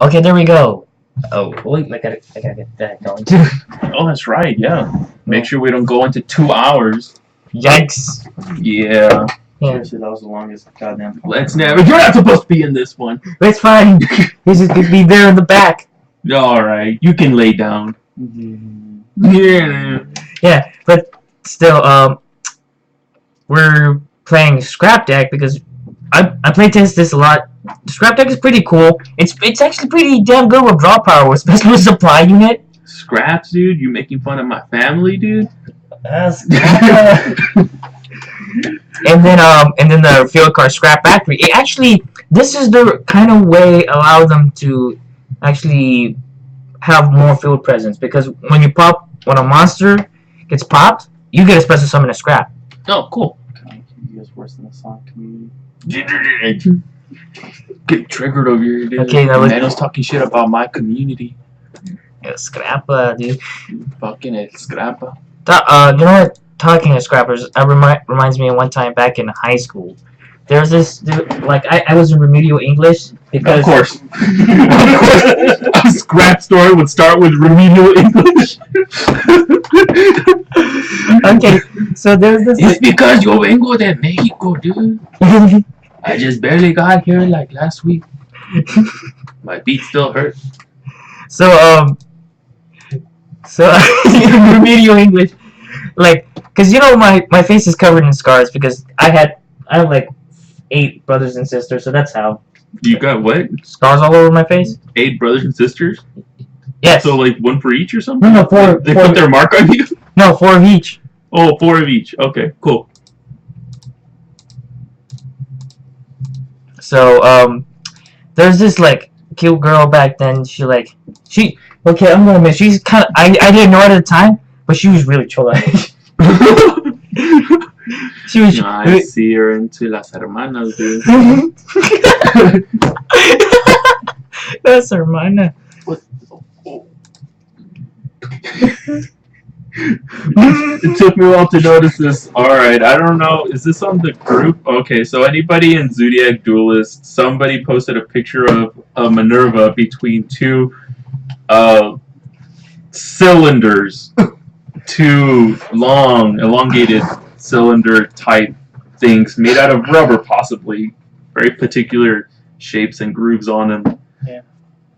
Okay, there we go. Oh, wait, I gotta get that going too. Oh, that's right. Yeah. Make sure we don't go into 2 hours. Yikes. Yeah. Yeah. Seriously, that was the longest goddamn. Let's never. You're not supposed to be in this one. It's fine. He's just gonna be there in the back. All right. You can lay down. Yeah. Yeah, but still, we're playing Scrap Deck because I playtest this a lot. Scrap Deck is pretty cool. It's actually pretty damn good with draw power, especially with supply unit. Scraps, dude. You making fun of my family, dude? And then the field card Scrap Factory. It actually, this is the kind of way allow them to actually have more field presence, because when a monster gets popped, you get a special summon a Scrap. Oh, cool. You guys worse than the Sonic community. Get triggered over here, dude. Okay, now Nano's talking shit about my community. Yeah, Scrap, dude. Fucking it, Scrappa. You know what? Talking of scrappers, reminds me of one time back in high school. There's this dude, like I was in remedial English because Of course. A scrap story would start with remedial English. Okay, so there's this. It's because yo vengo de Mexico, dude. I just barely got here like last week. My feet still hurt. So in remedial English, like, cause you know my face is covered in scars because I have like 8 brothers and sisters, so that's how. You got what? Scars all over my face? 8 brothers and sisters? Yes. So like 1 for each or something? No, 4. They put their mark on you? No, 4 of each. Oh, 4 of each. Okay, cool. So there's this like cute girl back then. Okay, I'm gonna admit she's kind of I didn't know it at the time, but she was really chola. She was. No, I see her into las hermanas, dude. That's hermana. It took me a while to notice this. Alright, I don't know. Is this on the group? Okay, so anybody in Zodiac Duelist, somebody posted a picture of a Minerva between 2 cylinders. 2 long, elongated cylinder type things made out of rubber, possibly. Very particular shapes and grooves on them. Yeah.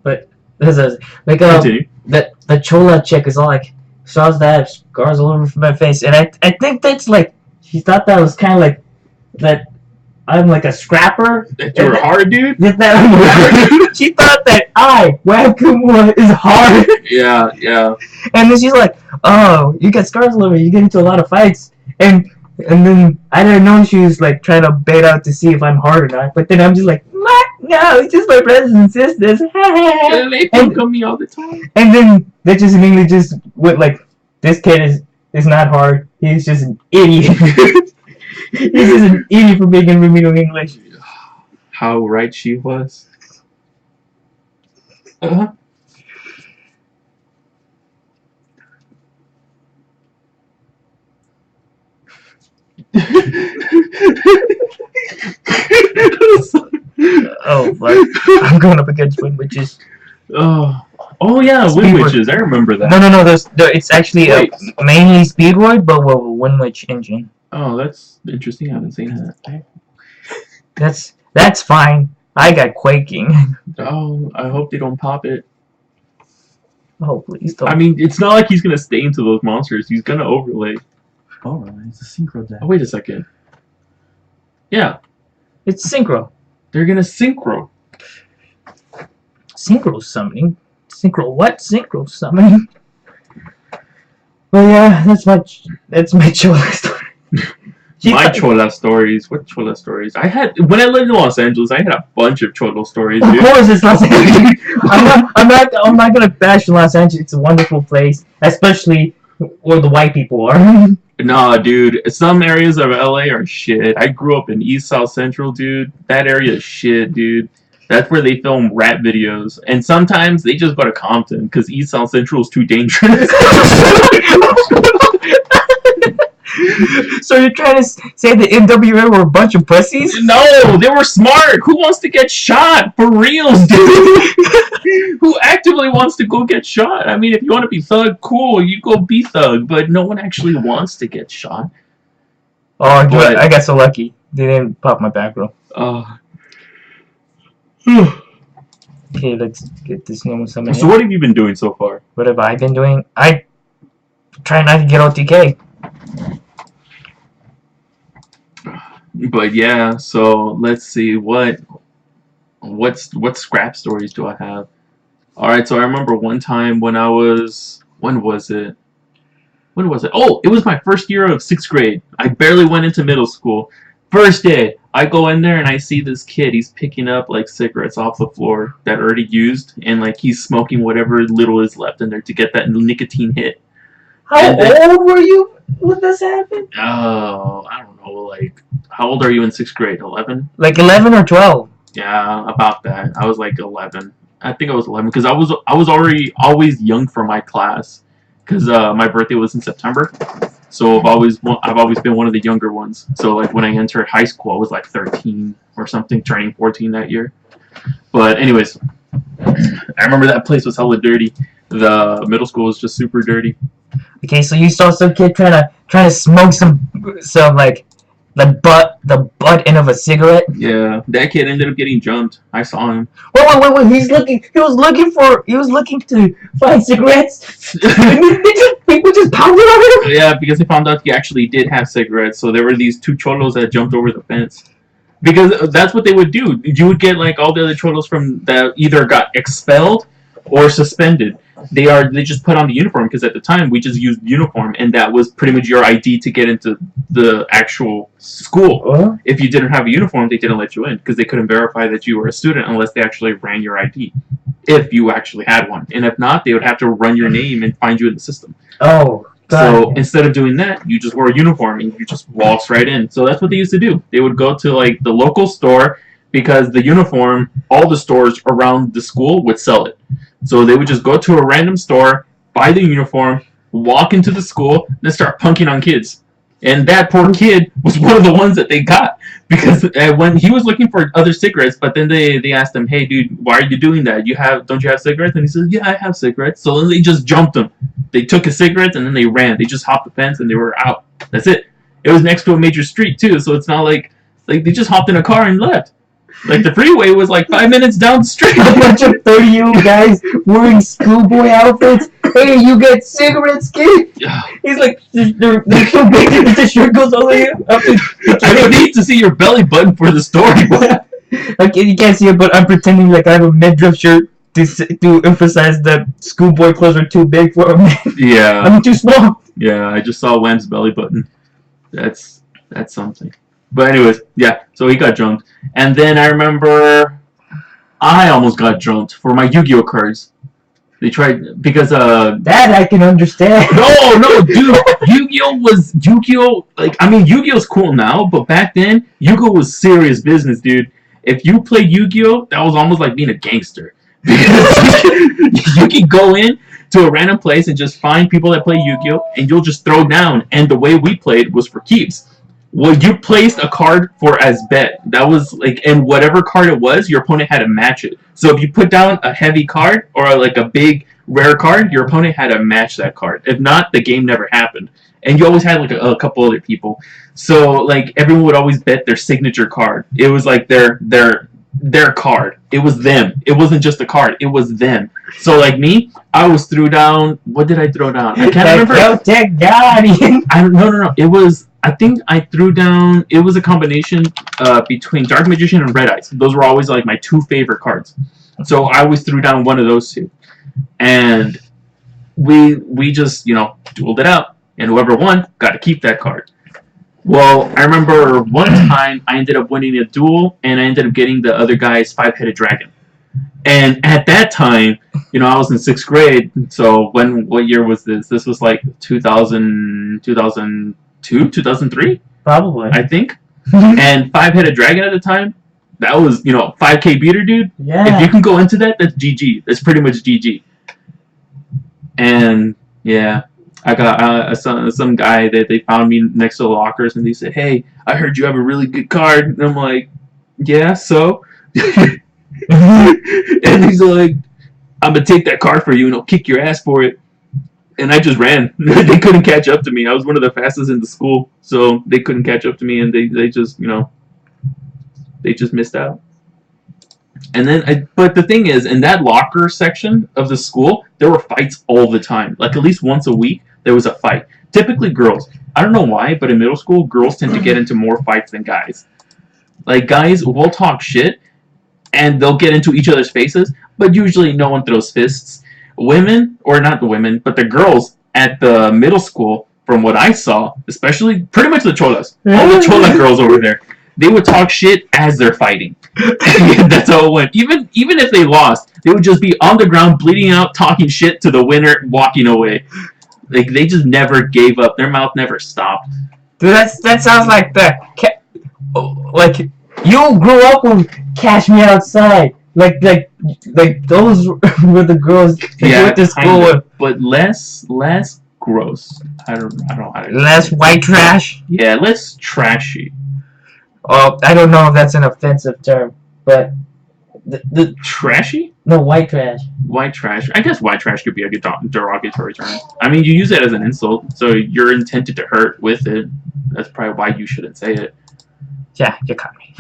But there's a like Continue. the chola chick is all like, shows that scars all over my face, and I think that's like she thought that was kind of like that I'm like a scrapper. That you were hard, dude? She thought that Webcam is hard. Yeah, yeah. And then she's like, oh, you got scars all over you get into a lot of fights, and then I didn't know she was like trying to bait out to see if I'm hard or not, but then I'm just like, what? No, it's just my brothers and sisters. They poke on me all the time. And then they just immediately just went like, this kid is not hard. He's just an idiot. He's just an idiot for being in remedial English. How right she was. Uh-huh. Oh, fuck. I'm going up against Wind Witches. Oh yeah, Wind Witches. I remember that. No. It's actually mainly Speedroid, but with a Wind Witch engine. Oh, that's interesting. I haven't seen that. That's fine. I got Quaking. Oh, I hope they don't pop it. Oh, please don't. I mean, it's not like he's gonna stay into those monsters. He's gonna overlay. Oh, really? It's a synchro deck. Oh, wait a second. Yeah, It's synchro. they're gonna synchro. Synchro summoning? Synchro what? Synchro summoning? Well, yeah, that's my chola story. My Chola stories. What Chola stories? When I lived in Los Angeles, I had a bunch of Cholo stories, Of dude. course, it's Los Angeles. I'm not gonna bash Los Angeles. It's a wonderful place, especially where the white people are. Nah, dude. Some areas of LA are shit. I grew up in East South Central, dude. That area is shit, dude. That's where they film rap videos. And sometimes they just go to Compton because East South Central is too dangerous. So you're trying to say the NWA were a bunch of pussies? No, they were smart. Who wants to get shot? For reals, dude. really wants to go get shot. I mean, if you want to be thug, cool, you go be thug. But no one actually wants to get shot. Oh, But- I got so lucky. They didn't pop my back row. Okay, let's get this normal summon. So what have you been doing so far? What have I been doing? I try not to get OTK. But yeah, so let's see what scrap stories do I have? All right, so I remember one time when when was it? Oh, it was my first year of 6th grade. I barely went into middle school. First day, I go in there and I see this kid. He's picking up like cigarettes off the floor that are already used, and like he's smoking whatever little is left in there to get that nicotine hit. How old were you when this happened? Oh, I don't know. Like, how old are you in 6th grade? 11? Like 11 or 12. Yeah, about that. I was like 11. I think I was 11 because I was already always young for my class because my birthday was in September. So I've always been one of the younger ones. So like when I entered high school, I was like 13 or something, turning 14 that year. But anyways, I remember that place was hella dirty. The middle school was just super dirty. Okay, so you saw some kid trying to smoke some like the butt end of a cigarette. Yeah, that kid ended up getting jumped. I saw him. Wait! He was looking to find cigarettes. People just pounded on him. Yeah, because they found out he actually did have cigarettes. So there were these 2 cholos that jumped over the fence. Because that's what they would do. You would get like all the other cholos from that either got expelled or suspended. They just put on the uniform because at the time we just used uniform and that was pretty much your ID to get into the actual school. If you didn't have a uniform, they didn't let you in because they couldn't verify that you were a student unless they actually ran your ID. If you actually had one, and if not, they would have to run your name and find you in the system. Oh. So instead of doing that, you just wore a uniform and you just waltz right in. So that's what they used to do. They would go to like the local store because the uniform, all the stores around the school would sell it. So they would just go to a random store, buy the uniform, walk into the school, then start punking on kids. And that poor kid was one of the ones that they got because when he was looking for other cigarettes, but then they asked him, "Hey, dude, why are you doing that? Don't you have cigarettes?" And he says, "Yeah, I have cigarettes." So then they just jumped him. They took his cigarettes and then they ran. They just hopped the fence and they were out. That's it. It was next to a major street too, so it's not like they just hopped in a car and left. Like the freeway was like 5 minutes down the street. A bunch of 30-year-old guys wearing schoolboy outfits. Hey, you get cigarettes, kid? He's like, they're so big that the shirt goes all the way up. I don't need to see your belly button for the story. Like, you can't see it, but I'm pretending like I have a midriff shirt to emphasize that schoolboy clothes are too big for a man. Yeah. I'm too small. Yeah, I just saw Wham's belly button. That's something. But anyways, yeah, so he got jumped. And then I remember I almost got jumped for my Yu-Gi-Oh cards. They tried, because that I can understand. No, dude. Yu-Gi-Oh, like, I mean, Yu-Gi-Oh's cool now, but back then, Yu-Gi-Oh was serious business, dude. If you play Yu-Gi-Oh, that was almost like being a gangster. Because you can go in to a random place and just find people that play Yu-Gi-Oh, and you'll just throw down. And the way we played was for keeps. Well, you placed a card for as bet. That was like, and whatever card it was, your opponent had to match it. So if you put down a heavy card or like a big rare card, your opponent had to match that card. If not, the game never happened. And you always had like a couple other people. So like everyone would always bet their signature card. It was like their card. It was them. It wasn't just a card. It was them. So like me, I always threw down. What did I throw down? I can't remember. No. It was. I think I threw down. It was a combination between Dark Magician and Red Eyes. Those were always like my 2 favorite cards. So I always threw down one of those 2, and we just dueled it out, and whoever won got to keep that card. Well, I remember one time I ended up winning a duel, and I ended up getting the other guy's 5-headed dragon. And at that time, I was in 6th grade. So what year was this? This was like 2002, 2003? Probably. I think. And 5-headed dragon at the time, that was, 5K beater, dude. Yeah. If you can go into that, that's GG. That's pretty much GG. And, yeah. I got some guy that they found me next to the lockers, and they said, "Hey, I heard you have a really good card." And I'm like, "Yeah, so?" And he's like, I'm gonna take that car for you and I'll kick your ass for it. And I just ran. They couldn't catch up to me. I was one of the fastest in the school, so they couldn't catch up to me, and they just, they just missed out. And then, but the thing is, in that locker section of the school, there were fights all the time. Like at least once a week, there was a fight. Typically girls. I don't know why, but in middle school, girls tend to get into more fights than guys. Like guys will talk shit, and they'll get into each other's faces, but usually no one throws fists. Women, or not the women, but the girls at the middle school, from what I saw, especially pretty much the cholas, all the chola girls over there, they would talk shit as they're fighting. That's how it went. Even if they lost, they would just be on the ground, bleeding out, talking shit to the winner, walking away. Like they just never gave up. Their mouth never stopped. Dude, that sounds like like you grew up with Cash Me Outside. Like those were the girls you went to school with. But less gross. I don't know how to less white trash. Yeah, less trashy. Oh, I don't know if that's an offensive term, but the trashy? No, white trash. White trash. I guess white trash could be a good derogatory term. I mean, you use it as an insult, so you're intended to hurt with it. That's probably why you shouldn't say it. Yeah, you caught me.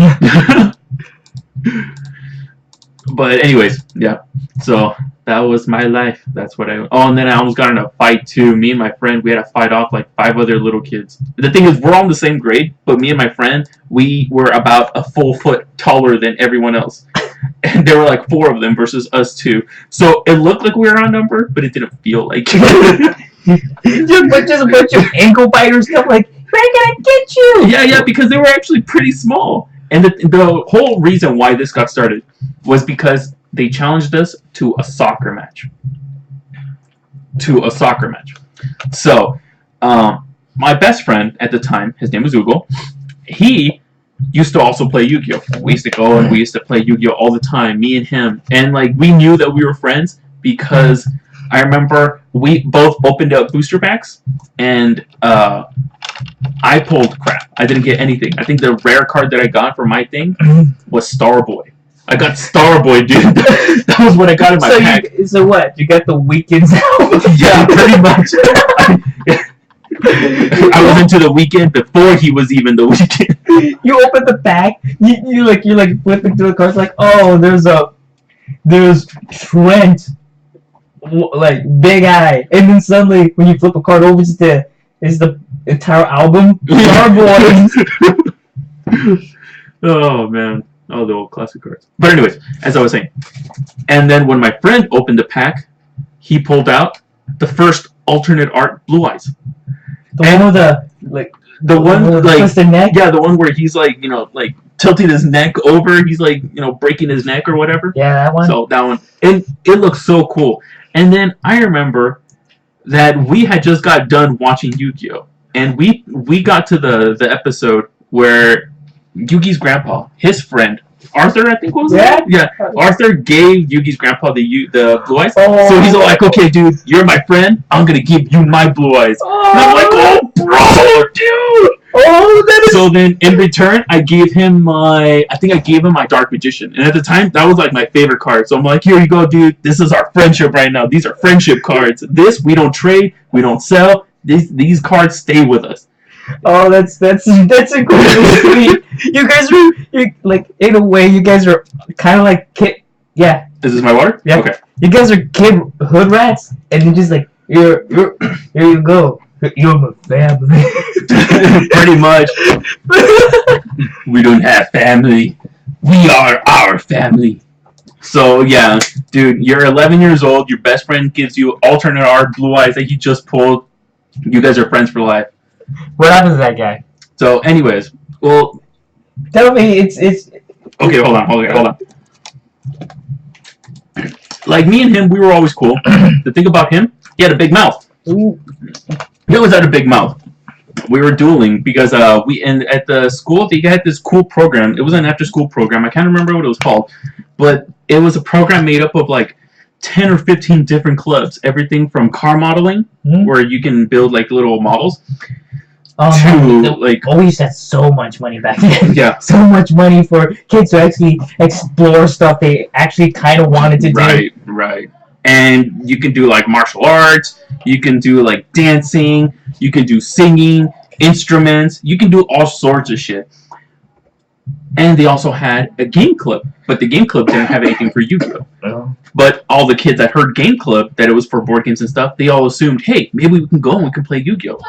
But anyways, yeah. So that was my life. That's what I. Oh, and then I almost got in a fight too. Me and my friend, we had to fight off like 5 other little kids. The thing is, we're all in the same grade, but me and my friend, we were about a full foot taller than everyone else, and there were like 4 of them versus us 2. So it looked like we were outnumbered, but it didn't feel like. just a bunch of ankle biters stuff like we're gonna get you. Yeah, because they were actually pretty small. And the whole reason why this got started was because they challenged us to a soccer match. So, my best friend at the time, his name was Hugo, he used to also play Yu-Gi-Oh! We used to go and we used to play Yu-Gi-Oh! All the time, me and him. And, like, we knew that we were friends because I remember we both opened up booster packs and, I pulled crap. I didn't get anything. I think the rare card that I got for my thing was Starboy. I got Starboy, dude. That was what I got in my pack. So what? You got the Weeknd's album? Yeah, pretty much. I was into the Weeknd before he was even the Weeknd. You open the pack. You're like flipping through the cards. Like, oh, there's Trent, like Big Eye, and then suddenly when you flip a card over, it's the entire album. Starboy. Oh man, oh the old classic cards. But anyways, as I was saying, and then when my friend opened the pack, he pulled out the first alternate art Blue Eyes. The one with the one with the twisted neck. Yeah, the one where he's like like tilting his neck over. He's like breaking his neck or whatever. Yeah, that one. So that one, and it looks so cool. And then I remember that we had just got done watching Yu-Gi-Oh! And we got to the episode where Yugi's grandpa, his friend, Arthur, I think was it? Yeah. Arthur gave Yugi's grandpa the Blue Eyes. Oh. So he's all like, okay, dude, you're my friend. I'm going to give you my Blue Eyes. Oh. And I'm like, oh, bro, dude. Oh, that is... So then, in return, I gave him my Dark Magician. And at the time, that was like my favorite card. So I'm like, here you go, dude. This is our friendship right now. These are friendship cards. This, we don't trade. We don't sell. These cards stay with us. Oh, that's incredibly sweet. You guys are like, in a way, you guys are kind of like kid. Yeah. Is this my water? Yeah. Okay. You guys are kid hood rats, and you're just like, here you go. You're my family. Pretty much. We don't have family. We are our family. So yeah, dude, you're 11 years old. Your best friend gives you alternate art Blue Eyes that he just pulled. You guys are friends for life. What happened to that guy? So, anyways, well, tell me it's. Okay, hold on. Like me and him, we were always cool. The thing about him, he had a big mouth. Ooh. He always had a big mouth. We were dueling because at the school they had this cool program. It was an after-school program. I can't remember what it was called, but it was a program made up of like 10 or 15 different clubs. Everything from car modeling, where you can build like little models. We used to have so much money back then. Yeah. So much money for kids to actually explore stuff they actually kind of wanted to do. Right. And you can do like martial arts, you can do like dancing, you can do singing, instruments, you can do all sorts of shit. And they also had a game club, but the game club didn't have anything for Yu-Gi-Oh! Oh. But all the kids that heard game club, that it was for board games and stuff, they all assumed, hey, maybe we can go and we can play Yu-Gi-Oh!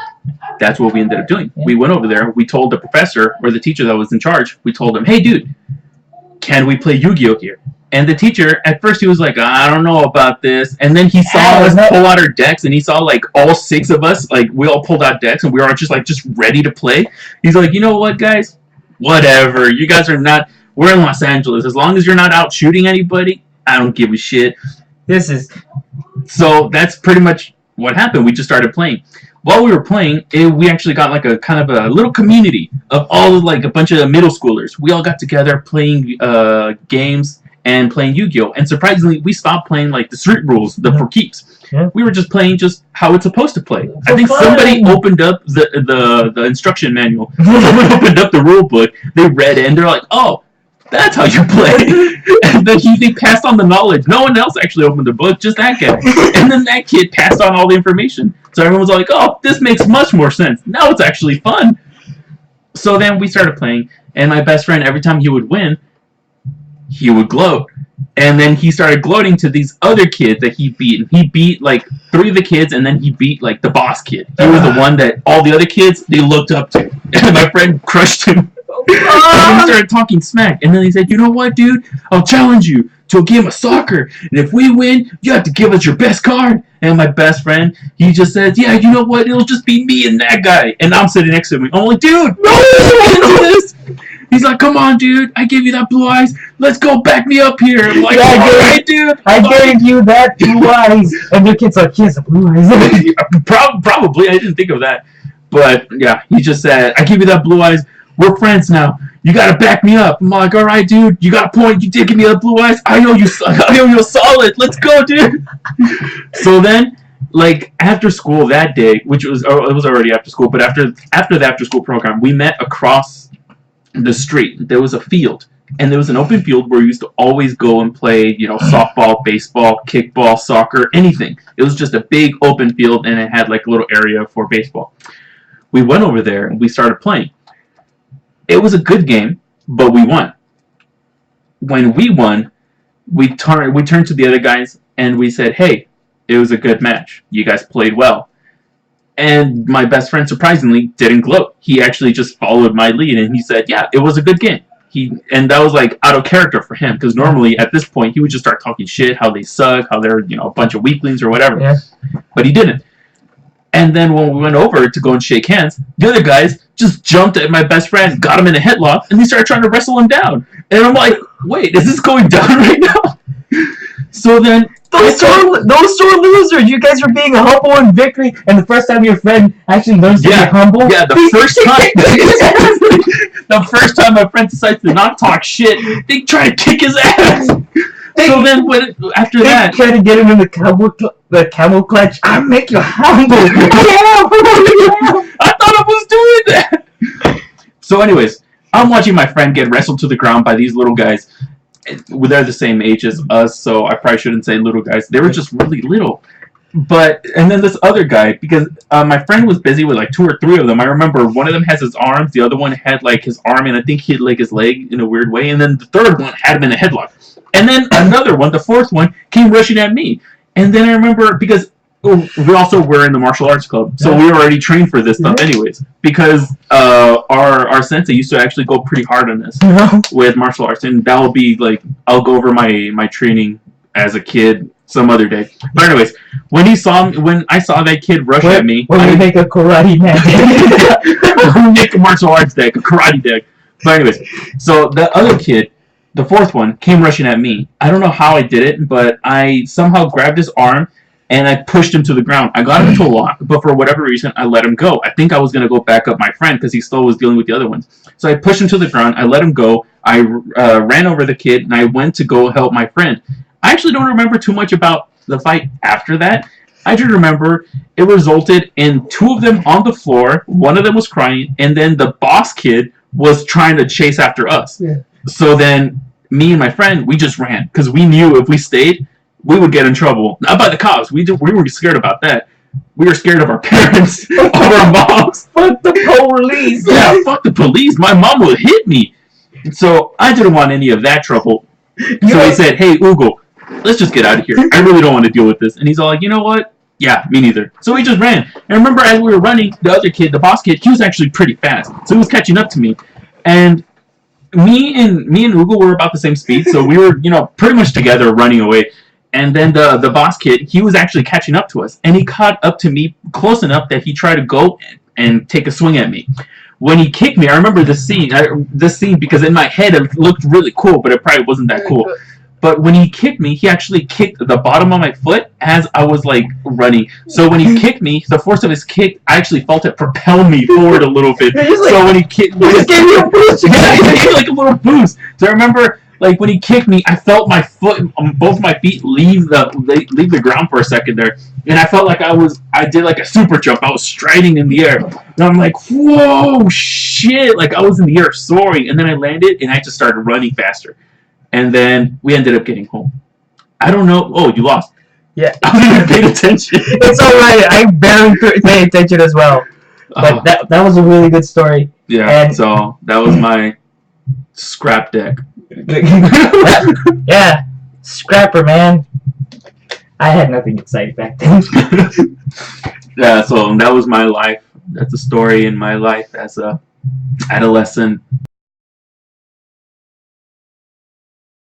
That's what we ended up doing. We went over there, we told the professor, or the teacher that was in charge, we told him, hey dude, can we play Yu-Gi-Oh! Here? And the teacher, at first he was like, I don't know about this. And then he saw us pull out our decks, and he saw like all 6 of us, like we all pulled out decks, and we were all just ready to play. He's like, you know what, guys? Whatever. You guys are not, we're in Los Angeles. As long as you're not out shooting anybody, I don't give a shit. So that's pretty much what happened. We just started playing. While we were playing, we actually got like a kind of a little community of all like a bunch of middle schoolers. We all got together playing games and playing Yu-Gi-Oh! And surprisingly, we stopped playing like the street rules, for keeps. Yeah. We were just playing just how it's supposed to play. I think somebody opened up the instruction manual. Someone opened up the rule book. They read it and they're like, "Oh, that's how you play." And then they passed on the knowledge. No one else actually opened the book, just that guy. And then that kid passed on all the information. So everyone was like, "Oh, this makes much more sense. Now it's actually fun." So then we started playing, and my best friend, every time he would win, he would gloat. And then he started gloating to these other kids that he beat. And he beat like 3 of the kids, and then he beat like the boss kid. He was the one that all the other kids, they looked up to. And my friend crushed him. And then he started talking smack. And then he said, you know what, dude? I'll challenge you to a game of soccer. And if we win, you have to give us your best card. And my best friend, he just says, yeah, you know what? It'll just be me and that guy. And I'm sitting next to him. I'm like, dude, no, can't do this. He's like, come on, dude. I gave you that blue eyes. Let's go, back me up here. I'm like, all right, dude. I gave you that blue eyes. And your kid's like, he has a blue eyes. Probably. I didn't think of that. But, yeah, he just said, I gave you that blue eyes. We're friends now. You got to back me up. I'm like, all right, dude. You got a point. You did give me that blue eyes. I know you're solid. Let's go, dude. So then, like, after school that day, which was, it was already after school, but after the after-school program, we met across the street. There was a field, and there was an open field where we used to always go and play, softball, baseball, kickball, soccer, anything. It was just a big open field, and it had like a little area for baseball. We went over there and we started playing. It was a good game, but we won. When we won, we turned to the other guys and we said, hey, it was a good match. You guys played well. And my best friend, surprisingly, didn't gloat. He actually just followed my lead, and he said, yeah, it was a good game. And that was like out of character for him, because normally at this point he would just start talking shit, how they suck, how they're a bunch of weaklings or whatever. Yeah. But he didn't. And then when we went over to go and shake hands, the other guys just jumped at my best friend, got him in a headlock, and they started trying to wrestle him down. And I'm like, wait, is this going down right now? So then Those sore losers! You guys are being humble in victory, and the first time your friend actually learns to be humble. Yeah, the first time. The first time my friend decides to not talk shit, they try to kick his ass. So then, after that, try to get him in the camel clutch. I'll make you humble. I thought I was doing that. So, anyways, I'm watching my friend get wrestled to the ground by these little guys. They're the same age as us, so I probably shouldn't say little guys. They were just really little. And then this other guy, because my friend was busy with like 2 or 3 of them. I remember one of them has his arms, the other one had like his arm, and I think he had like his leg in a weird way, and then the third one had him in a headlock. And then another one, the 4th one, came rushing at me. And then I remember, because we also were in the martial arts club, so we were already trained for this stuff anyways. Because our sensei used to actually go pretty hard on this with martial arts, and that will be like, I'll go over my training as a kid some other day. But anyways, when I saw that kid rush at me, when we make a karate match, we make a martial arts deck, a karate deck. But anyways, so the other kid, the 4th one, came rushing at me. I don't know how I did it, but I somehow grabbed his arm and I pushed him to the ground. I got him to a lock, but for whatever reason, I let him go. I think I was going to go back up my friend because he still was dealing with the other ones. So I pushed him to the ground. I let him go. I ran over the kid, and I went to go help my friend. I actually don't remember too much about the fight after that. I just remember it resulted in 2 of them on the floor. One of them was crying, and then the boss kid was trying to chase after us. Yeah. So then me and my friend, we just ran because we knew if we stayed, we would get in trouble. Not by the cops. We were scared about that. We were scared of our parents, of our moms. Fuck the police. Yeah, fuck the police. My mom will hit me. So I didn't want any of that trouble. So he said, hey, Ugo, let's just get out of here. I really don't want to deal with this. And he's all like, you know what? Yeah, me neither. So we just ran. And remember, as we were running, the other kid, the boss kid, he was actually pretty fast. So he was catching up to me. And me and Ugo were about the same speed. So we were, pretty much together running away. And then the boss kid, he was actually catching up to us. And he caught up to me close enough that he tried to go and take a swing at me. When he kicked me, I remember this scene because in my head it looked really cool, but it probably wasn't that cool. But when he kicked me, he actually kicked the bottom of my foot as I was like running. So when he kicked me, the force of his kick, I actually felt it propel me forward a little bit. So when he kicked me, He just gave you a boost. yeah, he gave me like a little boost. So I remember, like when he kicked me, I felt my foot, both my feet leave the ground for a second there, and I felt like I did like a super jump. I was striding in the air, and I'm like, whoa, shit! Like I was in the air soaring, and then I landed, and I just started running faster, and then we ended up getting home. I don't know. Oh, you lost. Yeah. I wasn't even paying attention. It's alright. I barely paid attention as well. But that was a really good story. Yeah. And- So that was my scrap deck. Yeah, scrapper, man. I had nothing exciting back then. Yeah, so that was my life. That's a story in my life as a adolescent